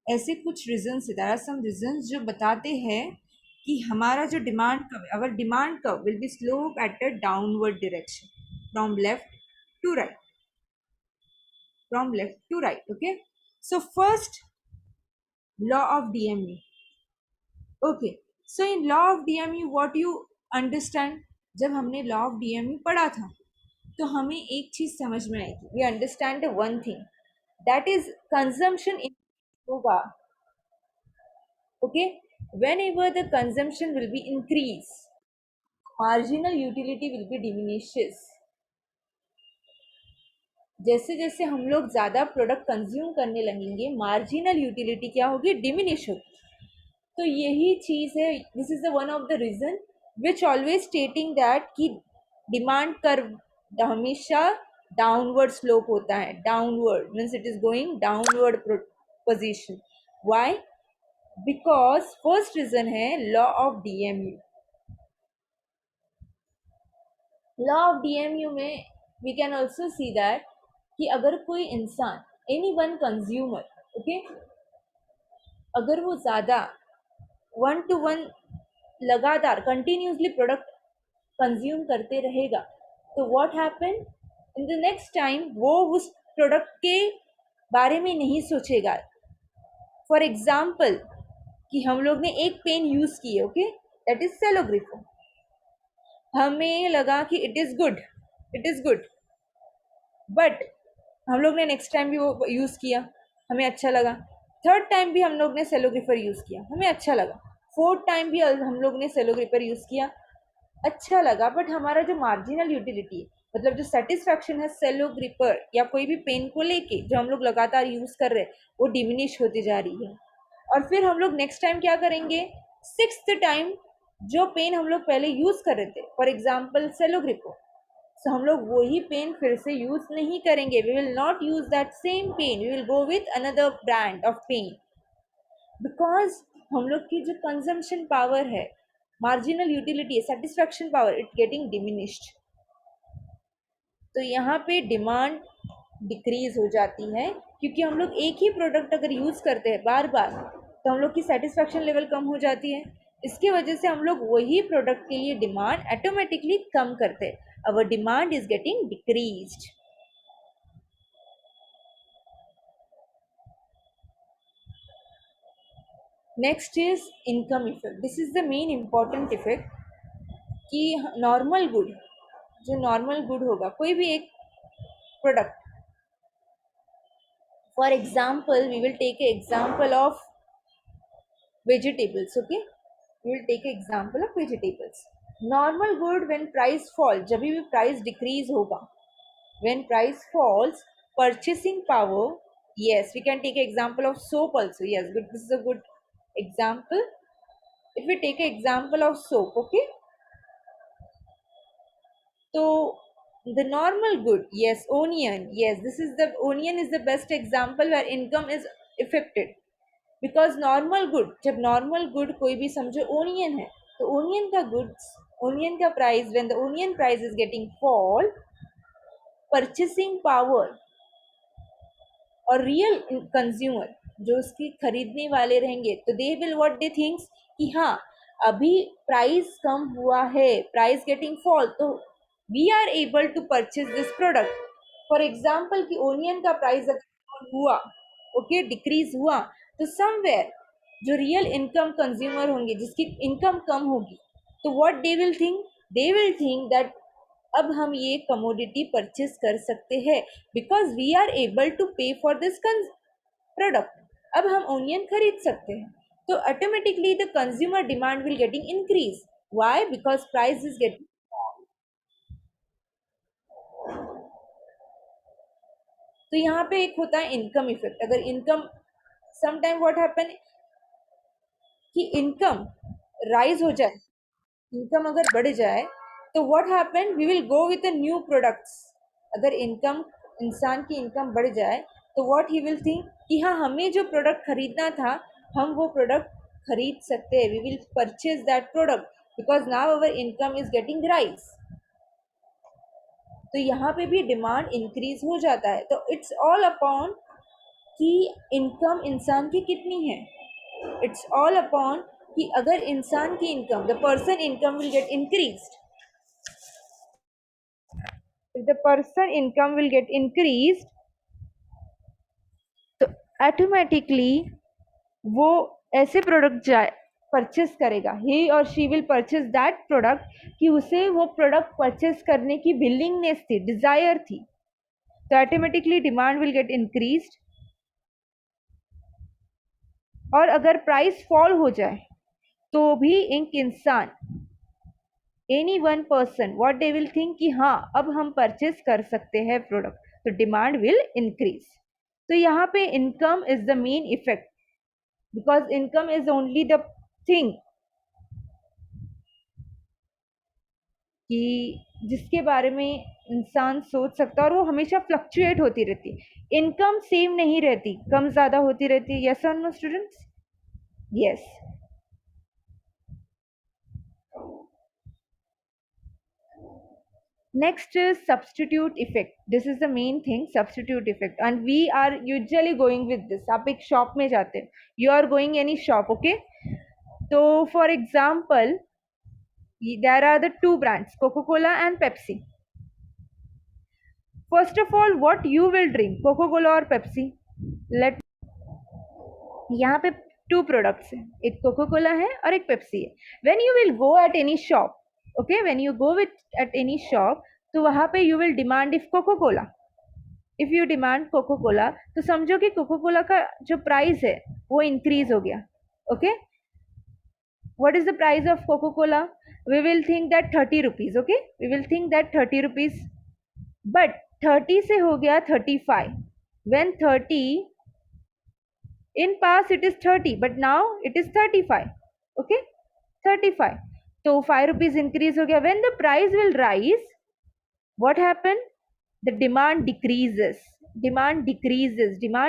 ऐसे कुछ reasons, there are some reasons जो बताते हैं कि हमारा जो demand curve, our demand curve will be slope at a downward direction from left to right, from left to right. Okay, so first, law of DMU. Okay, so in law of DMU what you understand, जब हमने law of DMU पढ़ा था तो हमें एक चीज समझ में आई थी, we understand one thing, that is consumption in होगा. Okay, whenever the consumption will be increase, marginal utility will be diminishes. जैसे जैसे हम लोग ज़्यादा प्रोडक्ट कंज्यूम करने लगेंगे, मार्जिनल यूटिलिटी क्या होगी, डिमिनिश होगी. तो यही चीज़ है, this is the one of the reason which always stating that कि डिमांड कर्व हमेशा डाउनवर्ड स्लोप होता है, downward means it is going downward position. Why? Because first reason है law of DMU. Law of DMU में we can also see that कि अगर कोई इंसान, एनी वन कंज्यूमर, ओके, अगर वो ज़्यादा 1 to 1 लगातार कंटिन्यूसली प्रोडक्ट कंज्यूम करते रहेगा तो what happen in the next time, वो उस प्रोडक्ट के बारे में नहीं सोचेगा. फॉर एग्जाम्पल कि हम लोग ने एक पेन यूज़ किए, ओके, दैट इज सेलोग्रिफो. हमें लगा कि it is good, it is good, but हम लोग ने नेक्स्ट टाइम भी वो यूज़ किया, हमें अच्छा लगा. थर्ड टाइम भी हम लोग ने सेलोग्रिफर यूज़ किया, हमें अच्छा लगा. फोर्थ टाइम भी हम लोग ने सेलोग्रिफर यूज़ किया, अच्छा लगा. बट हमारा जो मार्जिनल यूटिलिटी है, मतलब जो सेटिस्फैक्शन है सेलोग्रिपर या कोई भी पेन को लेके जो हम लोग लगातार यूज़ कर रहे हैं, वो डिमिनिश होती जा रही है. और फिर हम लोग नेक्स्ट टाइम क्या करेंगे, सिक्स्थ टाइम जो पेन हम लोग पहले यूज़ कर रहे थे, फॉर एग्जाम्पल सेलोग्रिपो, सो हम लोग वही पेन फिर से यूज़ नहीं करेंगे. We will not use that same pen, we will go with another brand of pen, because हम लोग की जो कंजम्पशन पावर है, मार्जिनल यूटिलिटी है, satisfaction power, it getting diminished. तो यहाँ पे डिमांड डिक्रीज हो जाती है क्योंकि हम लोग एक ही प्रोडक्ट अगर यूज़ करते हैं बार बार तो हम लोग की सेटिस्फैक्शन लेवल कम हो जाती है. इसकी वजह से हम लोग वही प्रोडक्ट के लिए डिमांड ऑटोमेटिकली कम करते हैं. Our demand is getting decreased. Next is income effect. This is the main important effect कि नॉर्मल गुड, जो नॉर्मल गुड होगा, कोई भी एक product, for example we will take a example of vegetables. Okay, we will take an example of vegetables. Normal good when price fall, जब भी price decrease होगा, when price falls, purchasing power, yes, we can take an example of soap also. Yes, good, this is a good example. If we take an example of soap, okay, so the normal good, yes, onion, yes, this is the onion is the best example where income is affected. Because normal good, जब normal good कोई भी समझो onion है, तो onion का goods, onion का price, when the onion price is getting fall, purchasing power और real consumer जो उसकी खरीदने वाले रहेंगे, तो they will what they thinks कि हाँ अभी प्राइस कम हुआ है, प्राइस गेटिंग फॉल, तो we are able to purchase this product. For example कि ओनियन का प्राइस अगर हुआ, ओके, डिक्रीज हुआ, तो समवेयर जो रियल इनकम कंज्यूमर होंगे, जिसकी इनकम कम होगी, तो what they will think that अब हम ये कमोडिटी परचेज कर सकते हैं because we are able to pay for this product. अब हम ओनियन खरीद सकते हैं, तो automatically the consumer demand will getting increase. Why? Because price is getting. तो यहाँ पे एक होता है इनकम इफेक्ट. अगर इनकम समटाइम व्हाट हैपन कि इनकम राइज हो जाए, इनकम अगर बढ़ जाए, तो what happen, we will go with a new products. अगर इनकम, इंसान की इनकम बढ़ जाए तो व्हाट ही विल थिंक कि हाँ हमें जो प्रोडक्ट खरीदना था हम वो प्रोडक्ट खरीद सकते हैं, we will purchase that product because now our income is getting rise. तो यहाँ पे भी डिमांड इंक्रीज हो जाता है. तो इट्स ऑल अपॉन कि इनकम इंसान की कितनी है. इट्स ऑल अपॉन कि अगर इंसान की income, the person income will get increased. If the person income will get increased, तो ऑटोमेटिकली वो ऐसे प्रोडक्ट परचेस करेगा. ही और she will purchase that product कि उसे वो प्रोडक्ट परचेस करने की विलिंगनेस थी, डिजायर थी. तो automatically demand will get increased. और अगर प्राइस फॉल हो जाए तो भी एक इंसान, any one person, what they will think कि हाँ अब हम परचेस कर सकते हैं प्रोडक्ट, तो डिमांड विल इंक्रीज. तो यहाँ पे income is the main effect, because income is only the thing कि जिसके बारे में इंसान सोच सकता है, और वो हमेशा फ्लक्चुएट होती रहती है. इनकम सेम नहीं रहती, कम ज़्यादा होती रहती है. यस और no students? Yes. Next is substitute effect. This is the main thing, substitute effect, and we are usually going with this. आप एक शॉप में जाते हैं, you are going any shop, okay? तो for example, there are the two brands, Coca-Cola and Pepsi. First of all, what you will drink, Coca-Cola or Pepsi? Let यहाँ पे two products हैं, एक Coca-Cola है और एक Pepsi है. When you will go at any shop, okay, when you go at any shop, तो वहाँ पे you will demand if Coca-Cola. If you demand Coca Cola, तो समझो कि कोको कोला का जो प्राइस है वो इंक्रीज हो गया. Okay, what is the price of Coca Cola? We will think that 30 rupees. Okay, we will think that 30 rupees, but 30 से हो गया 35. When 30 in past it is 30, but now it is 35. Okay, 35, तो 5 rupees increase हो गया. When the price will rise, what happen? The demand decreases. Demand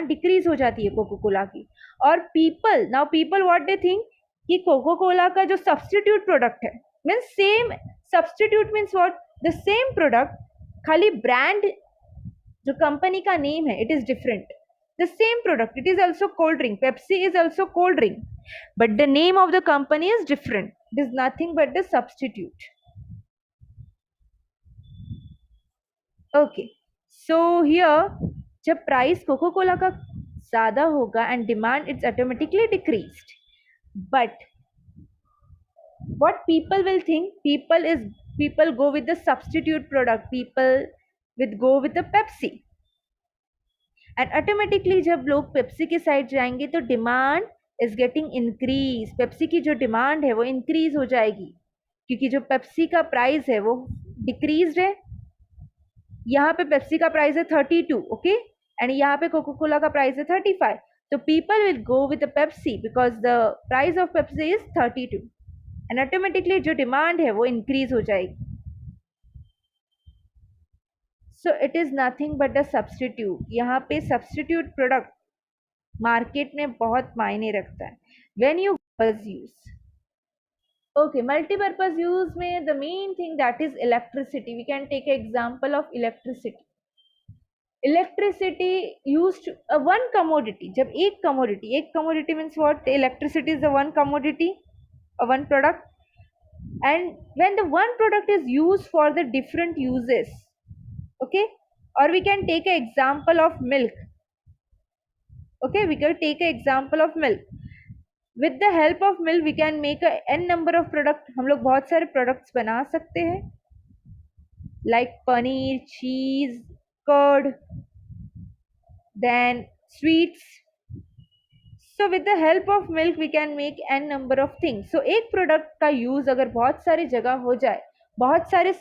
decrease हो जाती है Coca Cola की. और पीपल व्हाट दे थिंक कि कोको कोला का जो सब्सटीट्यूट प्रोडक्ट है, means same substitute means what, the same product, खाली ब्रांड जो कंपनी का नेम है it is different. The same product, it is also cold drink, Pepsi is also cold drink, but the name of the company is different. It is nothing but the substitute. Okay, so here जब price cocoa Cola का ज़्यादा होगा and demand it's automatically decreased, but what people will think, people go with the substitute product, people with go with the Pepsi, and automatically जब लोग Pepsi के side जाएंगे तो demand is getting increase. Pepsi की जो demand है वो increase हो जाएगी, क्योंकि जो पेप्सी का प्राइस है वो डिक्रीज है. यहाँ पे पेप्सी का प्राइस है 32, ओके, एंड यहाँ पे कोको कोला का प्राइस है 35. तो people will go with the Pepsi because the price of Pepsi is 32, and automatically जो डिमांड है वो इंक्रीज हो जाएगी. So it is nothing but the substitute. यहाँ पे सब्सटीट्यूट प्रोडक्ट मार्केट में बहुत मायने रखता है. When you use, okay, multipurpose use में the main thing that is electricity. We can take example of electricity. Electricity used one commodity. जब एक commodity means what, electricity is the one commodity, one product, and when the one product is used for the different uses, okay, or we can take an example of milk. Okay, we can take an example of milk. With the help of milk we can make a n number of product. हम लोग बहुत सारे products बना सकते हैं, like paneer, cheese, curd, then sweets. So with the help of milk we can make n number of things. So एक product का use अगर बहुत सारी जगह हो जाए, बहुत सारे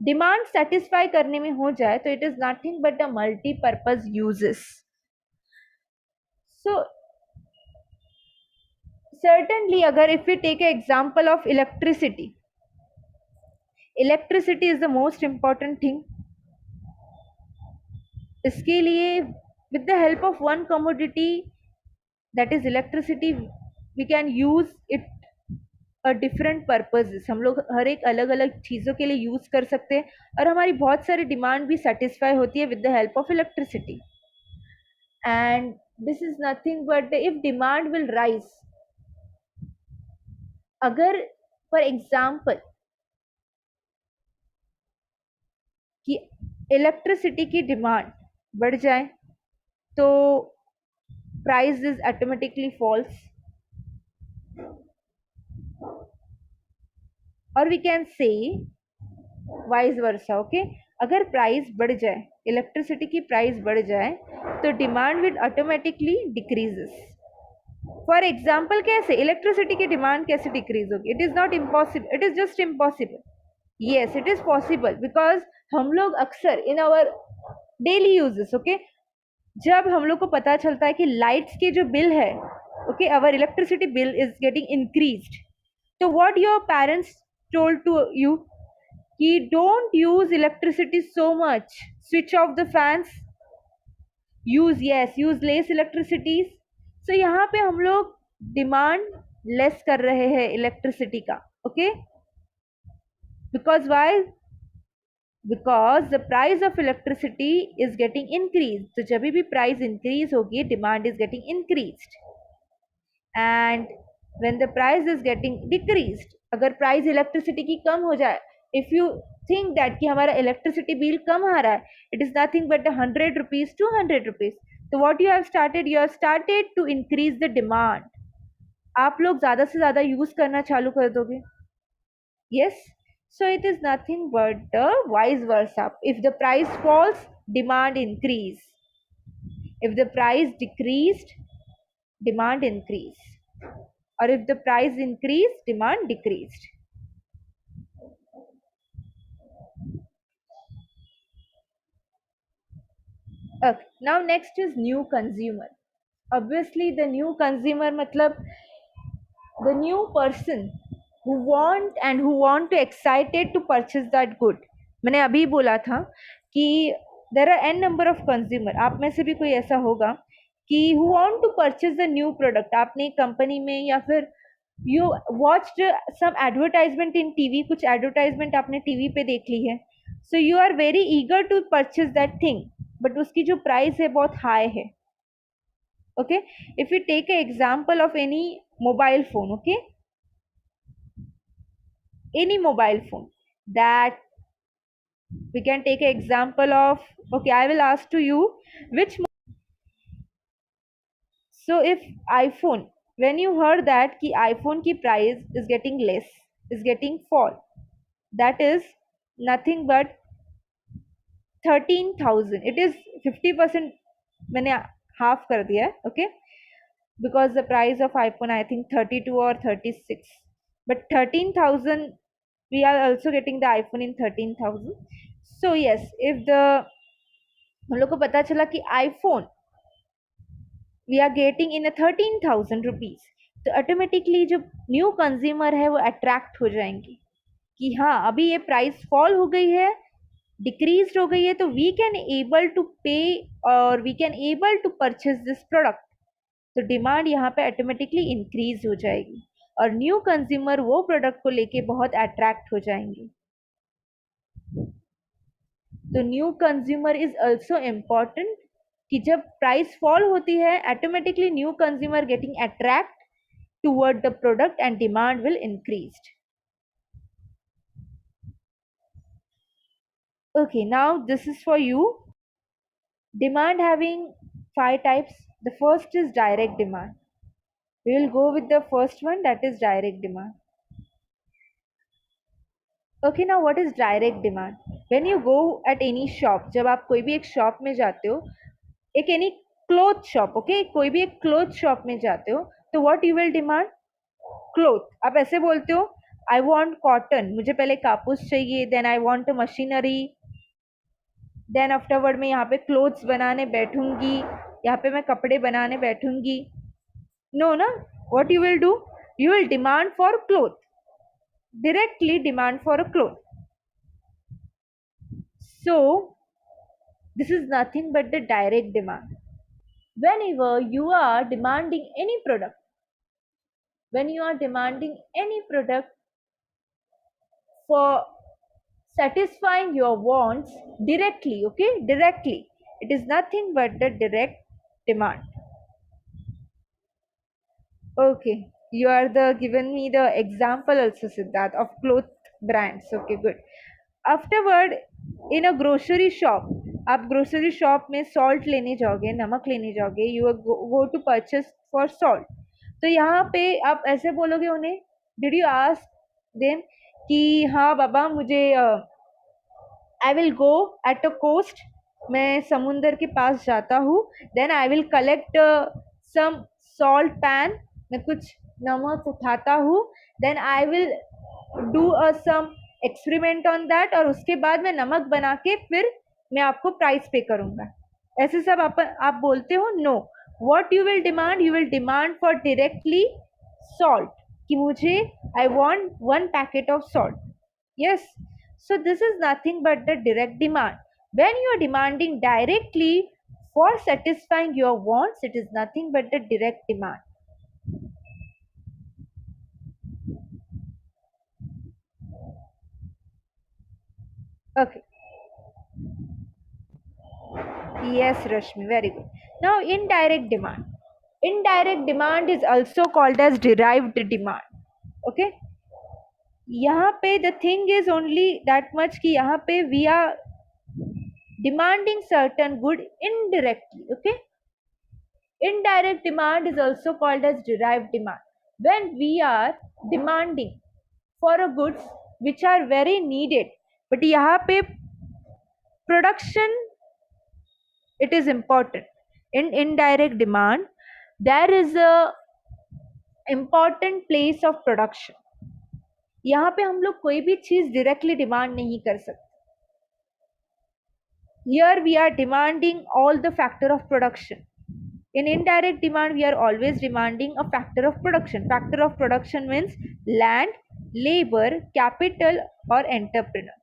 डिमांड सेटिस्फाई करने में हो जाए, तो it is nothing but the multipurpose uses. So certainly अगर if we take an example of electricity, electricity is the most important thing. इसके लिए with the help of one commodity, that is electricity, we can use it a different purposes. हम लोग हर एक अलग अलग चीज़ों के लिए यूज़ कर सकते हैं, और हमारी बहुत सारी डिमांड भी सेटिस्फाई होती है with the help of electricity. and this is nothing but if demand will rise, अगर for example कि इलेक्ट्रिसिटी की डिमांड बढ़ जाए तो प्राइस इज ऑटोमेटिकली फॉल्स, और we can say vice versa, okay. अगर प्राइस बढ़ जाए, इलेक्ट्रिसिटी की प्राइस बढ़ जाए तो demand will automatically decreases. For example कैसे इलेक्ट्रिसिटी की डिमांड कैसे डिक्रीज होगी? It is not impossible, it is just impossible. Yes it is possible because हम लोग अक्सर in our daily uses, okay, जब हम लोग को पता चलता है कि लाइट्स के जो बिल है, okay, our electricity bill is getting increased, तो what your parents told to you कि don't use electricity so much, switch off the fans, use less electricities. So यहाँ पे हम लोग डिमांड लेस कर रहे हैं इलेक्ट्रिसिटी का, okay, because why, because the price of electricity is getting increase. तो जब भी प्राइस इंक्रीज होगी demand is getting increased, and when the price is getting decreased, अगर प्राइस इलेक्ट्रिसिटी की कम हो जाए, इफ यू थिंक दैट कि हमारा इलेक्ट्रिसिटी बिल कम आ रहा है, it is nothing but 100 rupees, 200 rupees, तो what you have started, you have started to increase the demand. आप लोग ज्यादा से ज्यादा यूज करना चालू कर दोगे। yes, so it is nothing but the vice versa. If the price falls, demand increase. If the price decreased, demand increase. Or if the price increased, demand decreased. Okay, now next is new consumer. Obviously the new consumer matlab the new person who want to excited to purchase that good. मैंने अभी बोला था कि there are n number of consumer, आप में से भी कोई ऐसा होगा कि who want to purchase the new product। आपने कंपनी में या फिर you watched some advertisement in TV, कुछ advertisement आपने टीवी पे देख ली है, so you are very eager to purchase that thing, but उसकी जो प्राइस है बहुत हाई है, okay। if you take an example of any mobile phone, okay, any mobile phone that we can take an example of, okay, I will ask to you which, so if iPhone, when you heard that ki iPhone ki price is getting less, is getting fall, that is nothing but 13,000, it is 50%, मैंने half कर दिया है, okay, because the price of iPhone I think 32 or 36, but 13,000 we are also getting the iPhone in 13,000। so yes, if the हम लोग को पता चला कि iPhone we are getting in a 13,000 rupees, तो ऑटोमेटिकली जो न्यू कंज्यूमर है वो अट्रैक्ट हो जाएंगे कि हाँ अभी ये प्राइस फॉल हो गई है, डिक्रीज हो गई है, तो we can able to pay और we can able to purchase this product. तो डिमांड यहाँ पे ऑटोमेटिकली इंक्रीज हो जाएगी और न्यू कंज्यूमर वो प्रोडक्ट को लेके बहुत अट्रैक्ट हो जाएंगे। तो new consumer is also important कि जब प्राइस फॉल होती है automatically new consumer getting attract toward the product and demand will increase. Okay, now this is for you. Demand having 5 types. The first is direct demand. We will go with the first one, that is direct demand. Okay, now what is direct demand? When you go at any shop, जब आप कोई भी एक shop में जाते हो, एक any cloth shop, okay, कोई भी एक क्लोथ शॉप में जाते हो, तो what you will demand? Cloth. आप ऐसे बोलते हो आई वांट कॉटन, मुझे पहले कापूस चाहिए, then I want machinery, then afterward मैं यहाँ पे क्लोथ्स बनाने बैठूंगी, यहाँ पे मैं कपड़े बनाने बैठूंगी। नो ना, what you will do, you will demand for cloth, directly demand for a cloth। So this is nothing but the direct demand. Whenever you are demanding any product, when you are demanding any product for satisfying your wants directly, okay, directly, it is nothing but the direct demand. Okay, you are the given me the example also, Siddharth, of cloth brands. Okay, good. Afterward, in a grocery shop, आप grocery shop में salt लेने जाओगे, नमक लेने जाओगे, you go to purchase for salt. तो यहाँ पे आप ऐसे बोलोगे उन्हें, डिड यू आस्क देम कि हाँ बाबा मुझे I will go at a coast, मैं समुंदर के पास जाता हूँ, then I will collect some salt pan, मैं कुछ नमक उठाता हूँ, then I will do some experiment on that, और उसके बाद मैं नमक बना के फिर मैं आपको प्राइस पे करूँगा. ऐसे सब आप बोलते हो. No, what you will demand, you will demand for directly salt, कि मुझे I want 1 packet of salt. Yes, so this is nothing but the direct demand. When you are demanding directly for satisfying your wants, it is nothing but the direct demand. Okay. Yes, Rashmi, very good. Now, indirect demand. Indirect demand is also called as derived demand. Okay. यहाँ पे the thing is only that much कि यहाँ पे we are demanding certain good indirectly. Okay. Indirect demand is also called as derived demand. When we are demanding for a goods which are very needed, but यहाँ पे production, it is important. In indirect demand, there is a important place of production. यहाँ पे हम लोग कोई भी चीज directly demand नहीं कर सकते. Here we are demanding all the factor of production. In indirect demand, we are always demanding a factor of production. Factor of production means land, labor, capital और entrepreneur.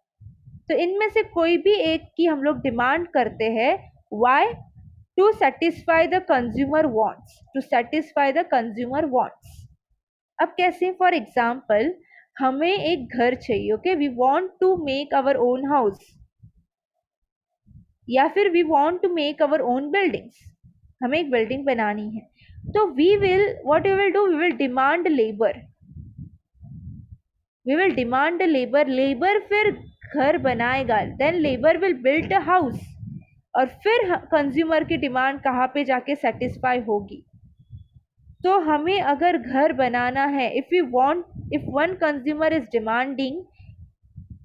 तो इनमें से कोई भी एक की हम लोग डिमांड करते हैं. Why? To satisfy the consumer wants. To satisfy the consumer wants. अब कैसे? फॉर एग्जाम्पल, हमें एक घर चाहिए. Okay, we want to make our own house, या फिर we want to make our own buildings, हमें एक बिल्डिंग बनानी है. तो we will, what we will do, we will demand labour. We will demand labour. Labour फिर घर बनाएगा, then labour will build a house, और फिर कंज्यूमर की डिमांड कहाँ पे जाके सेटिस्फाई होगी. तो हमें अगर घर बनाना है, if you want, if one consumer is demanding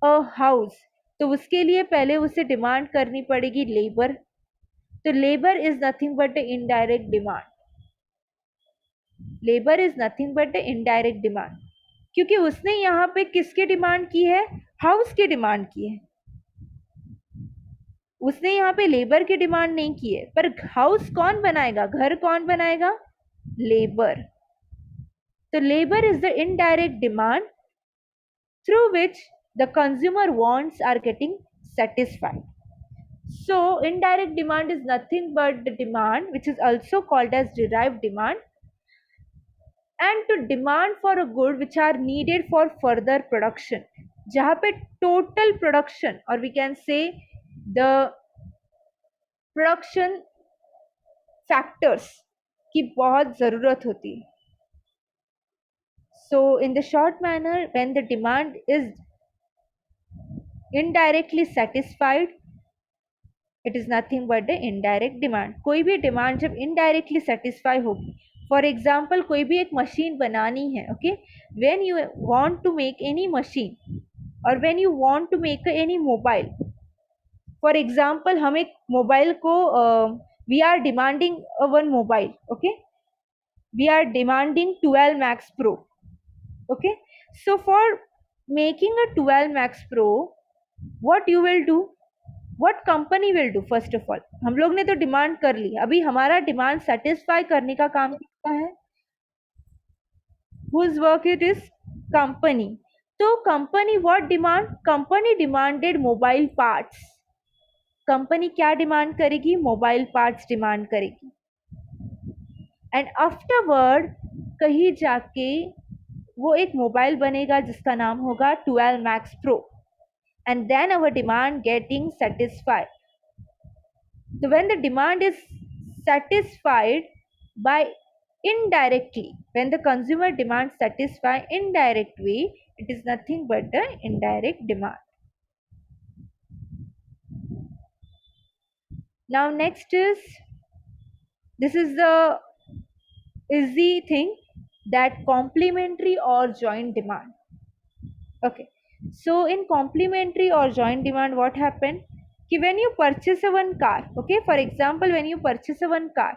a house, तो उसके लिए पहले उसे डिमांड करनी पड़ेगी लेबर. तो labour is nothing but the indirect demand. Labour is nothing but the indirect demand, क्योंकि उसने यहाँ पे किसकी डिमांड की है? हाउस की डिमांड की है. उसने यहाँ पे लेबर की डिमांड नहीं की है. पर हाउस कौन बनाएगा, घर कौन बनाएगा? लेबर. तो labour is the indirect demand through which the consumer wants are getting satisfied. So indirect demand is nothing but the demand which is also called as derived demand, and to demand for a good which are needed for further production, जहाँ पे total production, or we can say the production factors की बहुत ज़रूरत होती है. So in the short manner, when the demand is indirectly satisfied, it is nothing but the indirect demand. कोई भी demand जब indirectly satisfy होगी, फॉर एग्जाम्पल कोई भी एक मशीन बनानी है. Okay, when you want to make any machine, और when you want to make any mobile, for example हम एक मोबाइल को we are demanding one mobile. Okay, we are demanding 12 Max Pro. Okay, so for making a 12 Max Pro, what you will do, what company will do? First of all, हम लोग ने तो demand कर ली, अभी हमारा demand satisfy करने का काम किसका है? whose work it is? Company. तो company what demand? Company demanded mobile parts. Company क्या डिमांड करेगी? मोबाइल पार्ट्स डिमांड करेगी. एंड आफ्टरवर्ड कहीं जाके वो एक मोबाइल बनेगा जिसका नाम होगा 12 Max Pro, and then our demand getting satisfied. So when the demand is satisfied by indirectly. When the consumer demand satisfy indirect way, it is nothing but the indirect demand. Now next is, this is the thing, that complementary or joint demand. Okay, so in complementary or joint demand, what happened कि when you purchase a one car, okay, for example when you purchase a one car,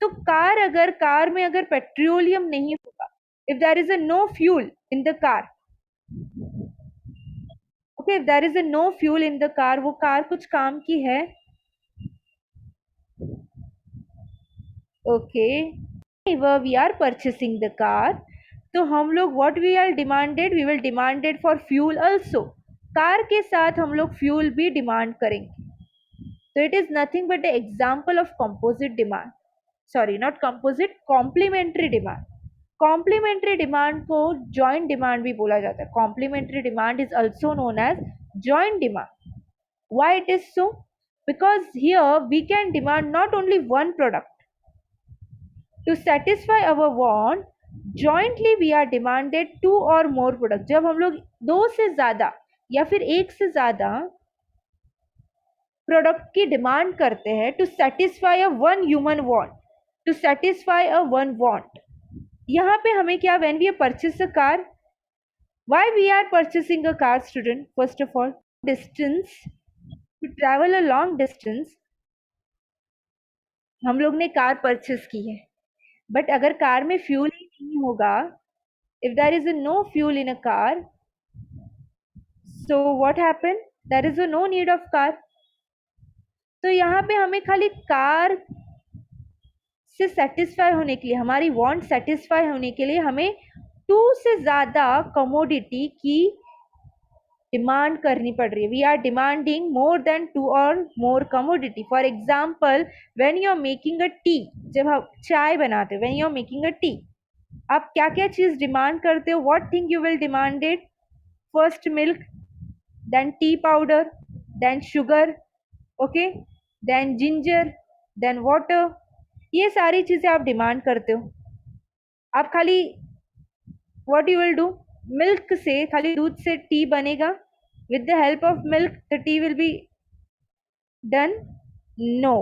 तो car में अगर petroleum नहीं होगा, if there is a no fuel in the car, okay, if there is a no fuel in the car, वो car कुछ काम की है, okay, whenever we are purchasing the car, तो हम लोग what we are demanded, we will demanded for fuel also, car के साथ हम लोग fuel भी डिमांड करेंगे. So it is nothing but an example of composite demand. Sorry, not composite, complementary demand. Complementary demand को joint demand भी बोला जाता है. Complementary demand is also known as joint demand. Why it is so? Because here we can demand not only one product. To satisfy our want, jointly we are demanded two or more products. जब हम लोग दो से ज़्यादा या फिर एक से ज़्यादा प्रोडक्ट की डिमांड करते हैं to satisfy a one human want, to satisfy a one want. यहाँ पे हमें क्या, when we purchase a car, why we are purchasing a car student, first of all distance, to travel a long distance हम लोग ने car purchase की है. But अगर कार में फ्यूल ही नहीं होगा, if there is a no fuel in a car, so what happen, there is a no need of car. तो यहाँ पे हमें खाली कार से सेटिस्फाई होने के लिए, हमारी वांट सेटिस्फाई होने के लिए हमें टू से ज़्यादा कमोडिटी की डिमांड करनी पड़ रही है. We are demanding more than two और more commodity. For example when you are making a tea, जब आप चाय बनाते हो, when you are making a tea, आप क्या क्या चीज़ डिमांड करते हो, what thing you will demanded, first milk, then tea powder, then sugar, okay, then ginger, then water. ये सारी चीज़ें आप डिमांड करते हो. आप खाली what you will do, milk से, खाली दूध से टी बनेगा, with the help of milk the tea will be done, no.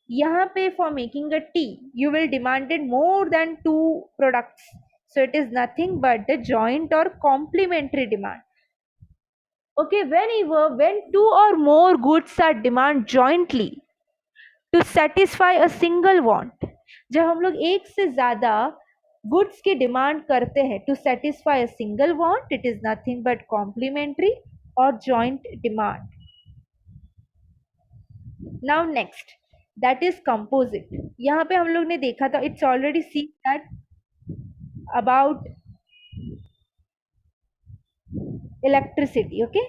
यहाँ पे for making a tea you will demanded more than two products, so it is nothing but the joint or complementary demand. Okay, when two or more goods are demand jointly to satisfy a single want, जब हम लोग एक से ज़्यादा goods की demand करते हैं to satisfy a single want, it is nothing but complementary और joint demand. Now next, that is composite. यहाँ पे हम लोग ने देखा था, it's already see that about electricity. Okay,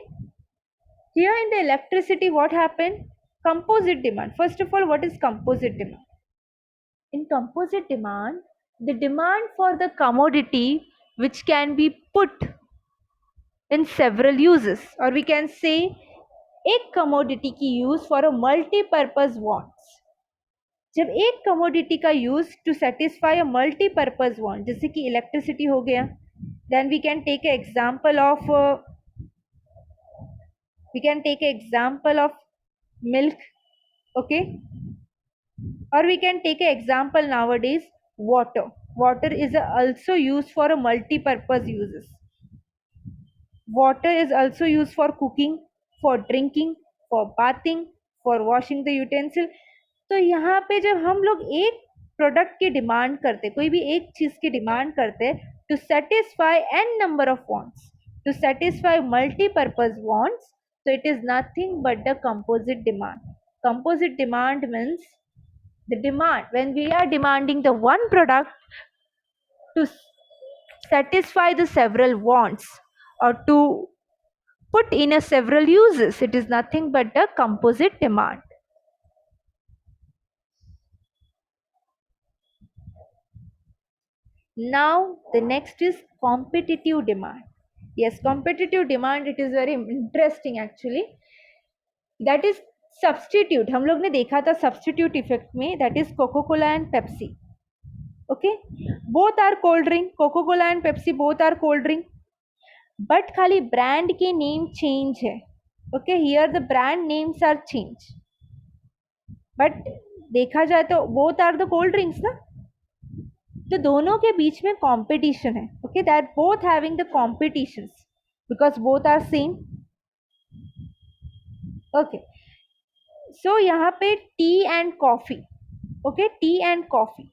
here in the electricity what happened, composite demand. First of all, what is composite demand? In composite demand, the demand for the commodity which can be put in several uses, or we can say एक commodity की use for a multi-purpose wants. जब एक commodity का use to satisfy a multi-purpose want, जैसे कि electricity हो गया, then we can take an example of milk, okay, or we can take an example nowadays, water is also used for a multi-purpose uses. Water is also used for cooking, for drinking, for bathing, for washing the utensil. तो यहाँ पे जब हम लोग एक product की demand करते, कोई भी एक चीज़ की डिमांड करते to satisfy an number of wants, to satisfy multipurpose wants, so it is nothing but the composite demand. Composite demand means the demand when we are demanding the one product to satisfy the several wants or to put in a several uses, it is nothing but the composite demand. Now the next is competitive demand. Yes, competitive demand, it is very interesting actually. That is substitute हम लोग ने देखा था substitute effect में, that is Coca Cola and Pepsi. Okay, both are cold drink, Coca Cola and Pepsi both are cold drink, but खाली brand के name change है. Okay, here the brand names are change, but देखा जाए तो both are the cold drinks ना. तो दोनों के बीच में कंपटीशन है. Okay, they are both having the competitions because both are same. Okay, so यहाँ पे tea and coffee. Okay, tea and coffee,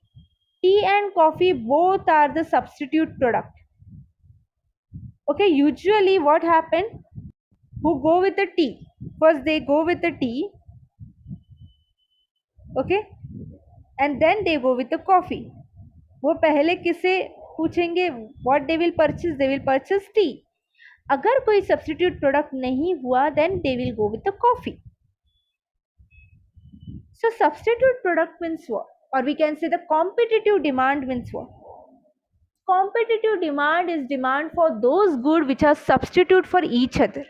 tea and coffee both are the substitute product. Okay, usually what happen, who go with the tea, first they go with the tea, okay, and then they go with the coffee. वो पहले किसे पूछेंगे, what they will purchase, they will purchase tea. अगर कोई substitute product नहीं हुआ, then they will go with the coffee. So substitute product means what, or we can say the competitive demand means what. Competitive demand is demand for those goods which are substitute for each other.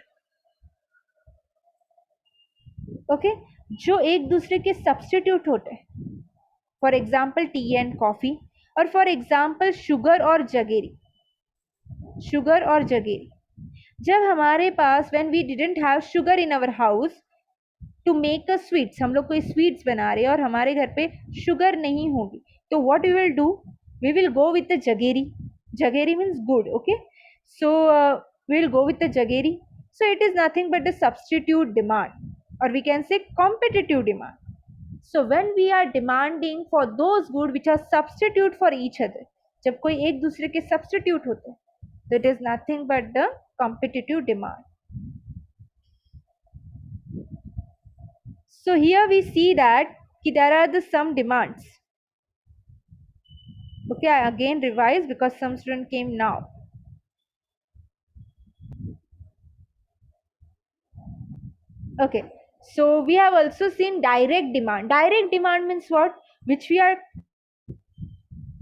Okay, जो एक दूसरे के substitute होते हैं. For example tea and coffee, और for example sugar और jaggery. Sugar और jaggery, जब हमारे पास when we didn't have sugar in our house to make a sweets, हम लोग कोई स्वीट्स बना रहे हैं और हमारे घर पे शुगर नहीं होगी, तो what we will do, we will go with the jaggery. Jaggery means गुड. Okay, so we will go with the jaggery. So it is nothing but the substitute demand, or we can say competitive demand. So when we are demanding for those goods which are substitute for each other, जब कोई एक दूसरे के substitute होते हैं, so it is nothing but the competitive demand. So here we see that there are the some demands. Okay, I again revise because some student came now. Okay, so we have also seen direct demand. Direct demand means what? Which we are